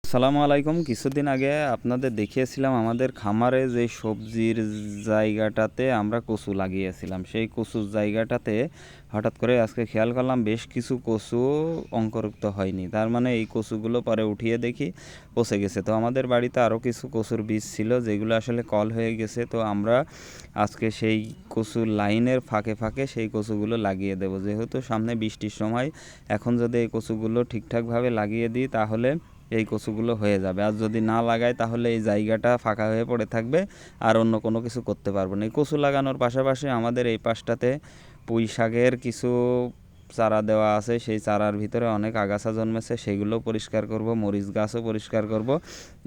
আসসালামু আলাইকুম। কিছুদিন আগে আপনাদের দেখিয়েছিলাম আমাদের খামারে যে সবজির জায়গাটাতে আমরা কচু লাগিয়েছিলাম। সেই কচুর জায়গাটাতে হঠাৎ করে আজকে খেয়াল করলাম বেশ কিছু কচু অঙ্কুরিত হয়নি। তার মানে এই কচুগুলো পরে উঠিয়ে দেখি পচে গেছে। তো আমাদের বাড়িতে আরও কিছু কচুর বীজ ছিল যেগুলো আসলে কল হয়ে গেছে। তো আমরা আজকে সেই কচুর লাইনের ফাঁকে ফাঁকে সেই কচুগুলো লাগিয়ে দেব। যেহেতু সামনে বৃষ্টির সময়, এখন যদি এই কচুগুলো ঠিকঠাকভাবে লাগিয়ে দিই তাহলে এই কচুগুলো হয়ে যাবে। আর যদি না লাগাই তাহলে এই জায়গাটা ফাঁকা হয়ে পড়ে থাকবে, আর অন্য কোনো কিছু করতে পারবো না। এই কচু লাগানোর পাশাপাশি আমাদের এই পাশটাতে পুঁই শাকের কিছু চারা দেওয়া আছে। সেই চারার ভিতরে অনেক আগাছা জন্মেছে, সেগুলো পরিষ্কার করব। মরিচ গাছও পরিষ্কার করব।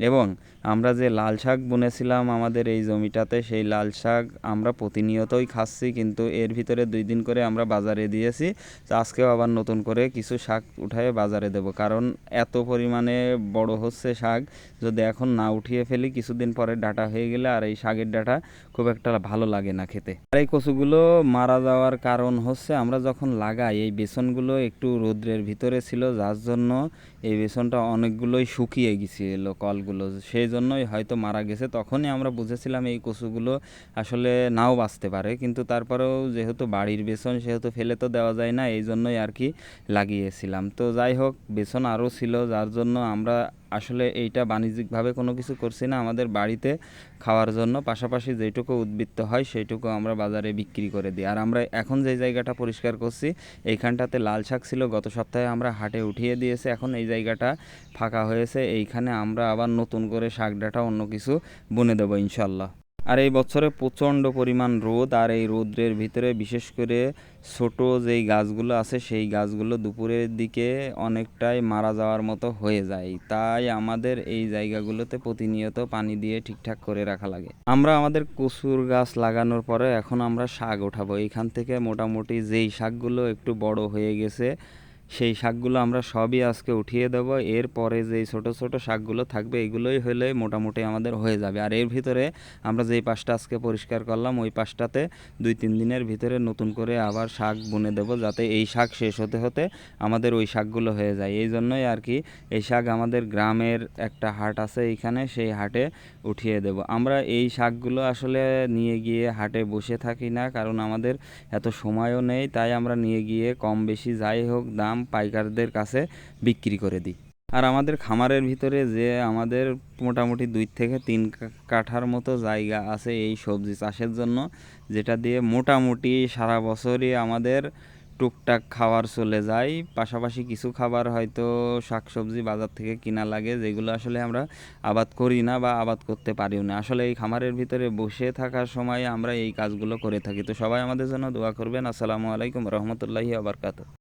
এবং আমরা যে লাল শাক বুনেছিলাম আমাদের এই জমিটাতে, সেই লাল শাক আমরা প্রতিনিয়তই খাচ্ছি, কিন্তু এর ভিতরে 2 দিন করে আমরা বাজারে দিয়েছি। তো আজকেও আবার নতুন করে কিছু শাক উঠায়ে বাজারে দেব, কারণ এত পরিমাণে বড় হচ্ছে শাক, যদি এখন না উঠিয়ে ফেলি কিছুদিন পরে ডাঁটা হয়ে গেলে আর এই শাকের ডাঁটা খুব একটা ভালো লাগে না খেতে। আর এই কচুগুলো মারা যাওয়ার কারণ হচ্ছে আমরা যখন লাগাই এই বেসনগুলো একটু রৌদ্রের ভিতরে ছিল, যার জন্য এই বেসনটা অনেকগুলোই শুকিয়ে গেছিল কলগুলো, সেই জন্যই হয়তো মারা গেছে। তখনই আমরা বুঝেছিলাম এই কচুগুলো আসলে নাও বাঁচতে পারে, কিন্তু তারপরেও যেহেতু বাড়ির বেসন সেহেতু ফেলে তো দেওয়া যায় না, এই জন্যই আর কি লাগিয়েছিলাম। তো যাই হোক, বেসন আরও ছিল, যার জন্য আমরা আসলে এইটা বাণিজ্যিকভাবে কোনো কিছু করছি না, আমাদের বাড়িতে খাওয়ার জন্য। পাশাপাশি যেটুকু উদ্বৃত্ত হয় সেইটুকু আমরা বাজারে বিক্রি করে দিই। আর আমরা এখন যে জায়গাটা পরিষ্কার করছি এইখানটাতে লাল শাক ছিল, গত সপ্তাহে আমরা হাটে উঠিয়ে দিয়েছি। এখন এই জায়গাটা ফাঁকা হয়েছে, এইখানে আমরা আবার নতুন করে শাক ডাঁটা অন্য কিছু বুনে দেবো ইনশাল্লাহ। আর এই বছরে প্রচণ্ড পরিমাণ রোদ, আর এই রোদের ভিতরে বিশেষ করে ছোট যেই গাছগুলো আছে সেই গাছগুলো দুপুরের দিকে অনেকটাই মারা যাওয়ার মতো হয়ে যায়। তাই আমাদের এই জায়গাগুলোতে প্রতিনিয়ত পানি দিয়ে ঠিকঠাক করে রাখা লাগে। আমরা আমাদের কচুর গাছ লাগানোর পরে এখন আমরা শাক ওঠাবো এইখান থেকে। মোটামুটি যেই শাকগুলো একটু বড় হয়ে গেছে সেই শাকগুলো আমরা সবই আজকে উঠিয়ে দেবো। এরপরে যেই ছোট ছোট শাকগুলো থাকবে এগুলোই হলে মোটামুটি আমাদের হয়ে যাবে। আর এর ভিতরে আমরা যেই পাশটা আজকে পরিষ্কার করলাম ওই পাশটাতে 2-3 দিনের ভিতরে নতুন করে আবার শাক বুনে দেবো, যাতে এই শাক শেষ হতে হতে আমাদের ওই শাকগুলো হয়ে যায়। এই জন্যই আর কি এই শাক আমাদের গ্রামের একটা হাট আছে এইখানে, সেই হাটে উঠিয়ে দেব। আমরা এই শাকগুলো আসলে নিয়ে গিয়ে হাটে বসে থাকি না, কারণ আমাদের এত সময়ও নেই। তাই আমরা নিয়ে গিয়ে কম বেশি যাই হোক দাম পাইকারদের কাছে বিক্রি করে দিই। আর আমাদের খামারের ভিতরে যে আমাদের মোটামুটি 2 থেকে 3 কাঠার মতো জায়গা আছে এই সবজি চাষের জন্য, যেটা দিয়ে মোটামুটি সারা বছরই আমাদের টুকটাক খাবার চলে যায়। পাশাপাশি কিছু খাবার হয়তো শাকসবজি বাজার থেকে কিনা লাগে, যেগুলো আসলে আমরা আবাদ করি না বা আবাদ করতে পারিও না। আসলে এই খামারের ভিতরে বসে থাকার সময় আমরা এই কাজগুলো করে থাকি। তো সবাই আমাদের জন্য দোয়া করবেন। আসসালামু আলাইকুম রহমতুল্লাহি ওয়া বারাকাতুহু।